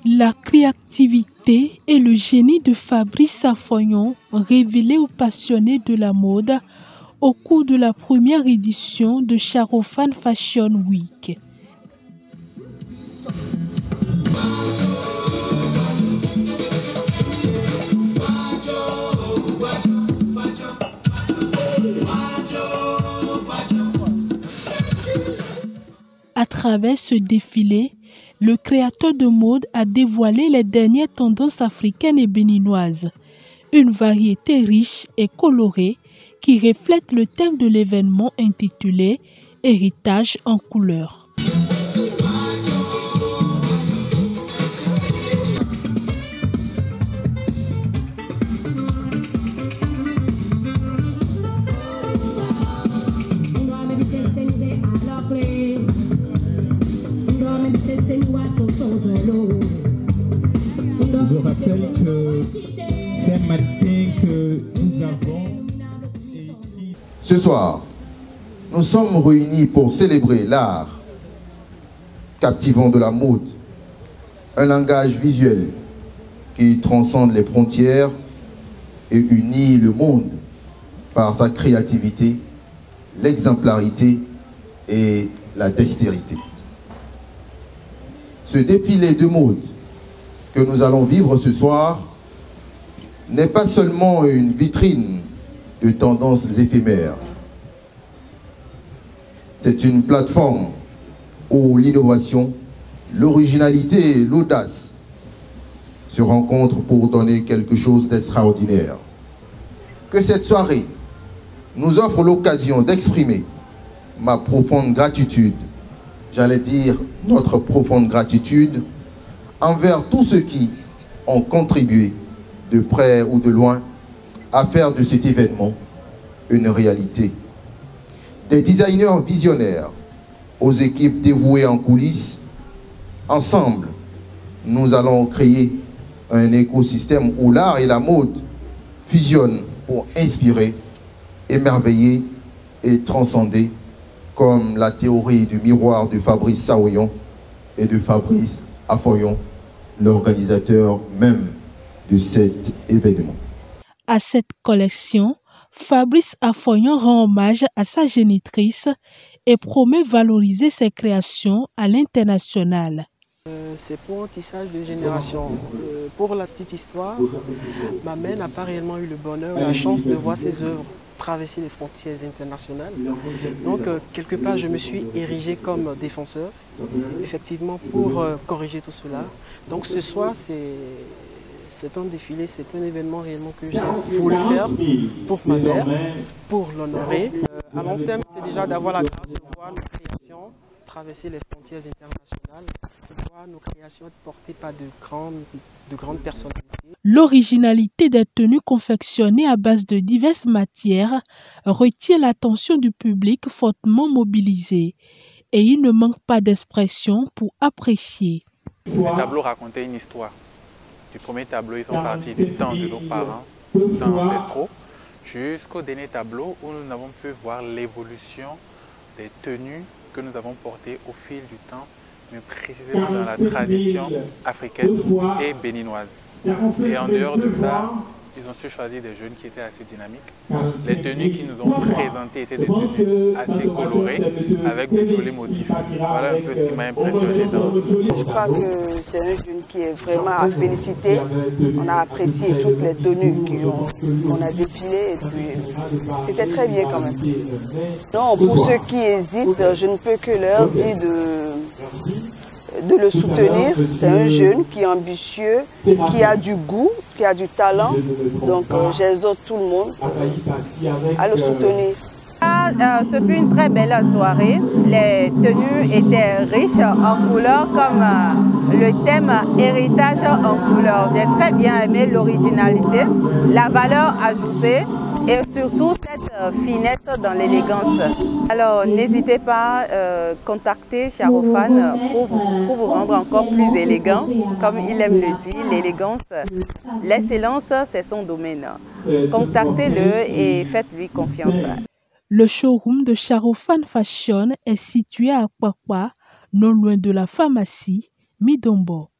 La créativité et le génie de Fabrice Affoyon révélés aux passionnés de la mode au cours de la première édition de Charofan Fashion Week. À travers ce défilé, le créateur de mode a dévoilé les dernières tendances africaines et béninoises, une variété riche et colorée qui reflète le thème de l'événement intitulé « Héritage en couleurs ». Je rappelle que c'est un mannequin que nous avons. Ce soir, nous sommes réunis pour célébrer l'art captivant de la mode, un langage visuel qui transcende les frontières et unit le monde par sa créativité, l'exemplarité et la dextérité. Ce défilé de mode que nous allons vivre ce soir n'est pas seulement une vitrine de tendances éphémères. C'est une plateforme où l'innovation, l'originalité et l'audace se rencontrent pour donner quelque chose d'extraordinaire. Que cette soirée nous offre l'occasion d'exprimer ma profonde gratitude, j'allais dire notre profonde gratitude, envers tous ceux qui ont contribué de près ou de loin à faire de cet événement une réalité. Des designers visionnaires aux équipes dévouées en coulisses, ensemble, nous allons créer un écosystème où l'art et la mode fusionnent pour inspirer, émerveiller et transcender, comme la théorie du miroir de Fabrice Affoyon et de Fabrice Affoyon, l'organisateur même de cet événement. À cette collection, Fabrice Affoyon rend hommage à sa génitrice et promet valoriser ses créations à l'international. C'est pour un tissage de génération. Pour la petite histoire, ma mère n'a pas réellement eu le bonheur ou la chance de voir ses œuvres traverser les frontières internationales. Donc, quelque part, je me suis érigé comme défenseur, effectivement, pour corriger tout cela. Donc, ce soir, c'est un défilé, c'est un événement réellement que j'ai voulu faire pour ma mère, pour l'honorer. À long terme, c'est déjà d'avoir la grâce de voir nos créations traverser les frontières internationales, de voir nos créations portées par de grandes personnalités. L'originalité des tenues confectionnées à base de diverses matières retient l'attention du public fortement mobilisé et il ne manque pas d'expression pour apprécier. Les tableaux racontaient une histoire. Du premier tableau, ils sont partis du temps de nos parents, temps ancestraux, jusqu'au dernier tableau où nous avons pu voir l'évolution des tenues que nous avons portées au fil du temps, mais précisément dans la tradition africaine et béninoise. Et en dehors de ça, ils ont su choisir des jeunes qui étaient assez dynamiques. Les tenues qu'ils nous ont présentées étaient des tenues assez colorées, avec de jolis motifs. Voilà un peu ce qui m'a impressionné. Je crois que c'est un jeune qui est vraiment à féliciter. On a apprécié toutes les tenues qu'on a défilées et puis c'était très bien quand même. Non, pour ceux qui hésitent, je ne peux que leur dire de le soutenir. C'est un jeune qui est ambitieux, qui a du goût, qui a du talent. Donc j'exhorte tout le monde à le soutenir. Ce fut une très belle soirée. Les tenues étaient riches en couleurs comme le thème héritage en couleurs. J'ai très bien aimé l'originalité, la valeur ajoutée et surtout cette finesse dans l'élégance. Alors n'hésitez pas à contacter Charofan pour vous rendre encore plus élégant. Comme il aime le dire, l'élégance, l'excellence, c'est son domaine. Contactez-le et faites-lui confiance. Le showroom de Charofan Fashion est situé à Kwakwa, non loin de la pharmacie Midombo.